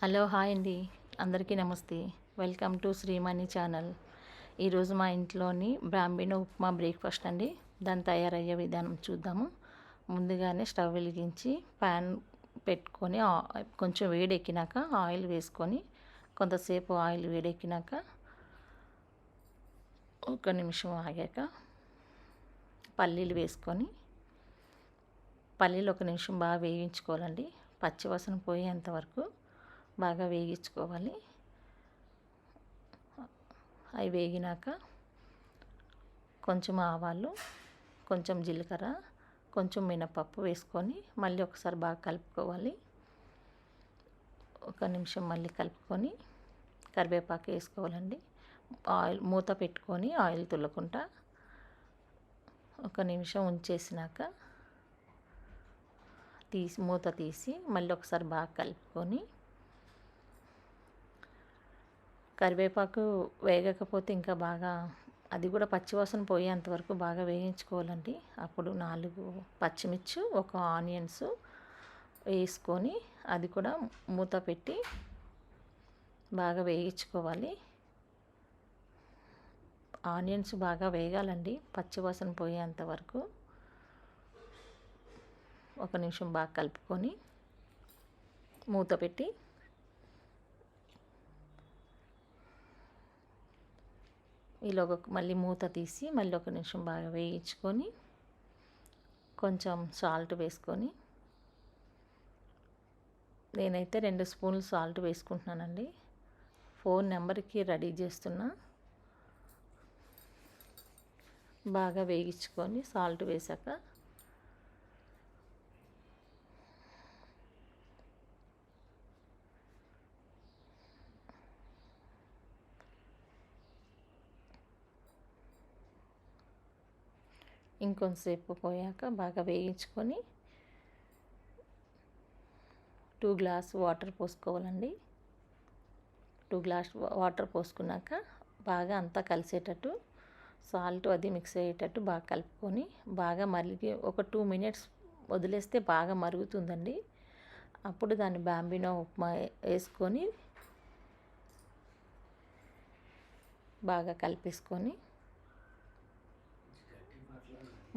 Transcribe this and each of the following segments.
Hello hi అండి, అందరికీ నమస్తే. Welcome to Shreemani channel. ఈరోజు మా ఇంట్లోని బ్రాహ్మణ ఉప్మా బ్రేక్ఫాస్ట్ అండి. దాన్ని తయారయ్యే విధానం చూద్దాము. ముందుగానే స్టవ్ వెలిగించి ప్యాన్ పెట్టుకొని కొంచెం వేడెక్కినాక ఆయిల్ వేసుకొని కొంతసేపు ఆయిల్ వేడెక్కినాక ఒక నిమిషం ఆగాక పల్లీలు వేసుకొని పల్లీలు ఒక నిమిషం బాగా వేయించుకోవాలండి. పచ్చివాసన పోయేంత వరకు బాగా వేగించుకోవాలి. అవి వేగినాక కొంచెం ఆవాలు, కొంచెం జీలకర్ర, కొంచెం మినపప్పు వేసుకొని మళ్ళీ ఒకసారి బాగా కలుపుకోవాలి. ఒక నిమిషం మళ్ళీ కలుపుకొని కరివేపాకు వేసుకోవాలండి. ఆయిల్ మూత పెట్టుకొని ఆయిల్ తుల్లకుండా ఒక నిమిషం ఉంచేసినాక మూత తీసి మళ్ళీ ఒకసారి బాగా కలుపుకొని కరివేపాకు వేగకపోతే ఇంకా బాగా అది కూడా పచ్చివాసన పోయేంత వరకు బాగా వేయించుకోవాలండి. అప్పుడు 4 పచ్చిమిర్చి, ఒక ఆనియన్స్ వేసుకొని అది కూడా మూత పెట్టి బాగా వేయించుకోవాలి. ఆనియన్స్ బాగా వేగాలండి, పచ్చివాసన పోయేంత వరకు. ఒక నిమిషం బాగా కలుపుకొని మూత పెట్టి ఈలోగా మళ్ళీ మూత తీసి మళ్ళీ ఒక నిమిషం బాగా వేయించుకొని కొంచెం సాల్ట్ వేసుకొని, నేనైతే 2 స్పూన్లు సాల్ట్ వేసుకుంటున్నానండి. ఫోన్ నెంబర్కి రెడీ చేస్తున్నా. బాగా వేగించుకొని సాల్ట్ వేసాక ఇంకొంతసేపు పోయాక బాగా వేయించుకొని 2 గ్లాస్ వాటర్ పోసుకోవాలండి. 2 గ్లాస్ వాటర్ పోసుకున్నాక బాగా అంతా కలిసేటట్టు సాల్ట్ అది మిక్స్ అయ్యేటట్టు బాగా కలుపుకొని బాగా మరిగి ఒక 2 మినిట్స్ వదిలేస్తే బాగా మరుగుతుందండి. అప్పుడు దాన్ని బాంబినో ఉప్మా వేసుకొని బాగా కలిపేసుకొని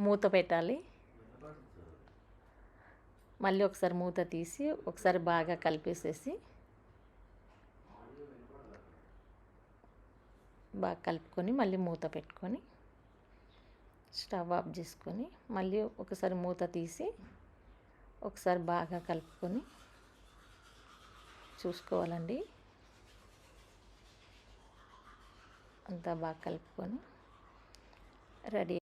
మూత పెట్టాలి. మళ్ళీ ఒకసారి మూత తీసి ఒకసారి బాగా కలిపేసేసి బాగా కలుపుకొని మళ్ళీ మూత పెట్టుకొని స్టవ్ ఆఫ్ చేసుకొని మళ్ళీ ఒకసారి మూత తీసి ఒకసారి బాగా కలుపుకొని చూసుకోవాలండి. అంతా బాగా కలుపుకొని రెడీ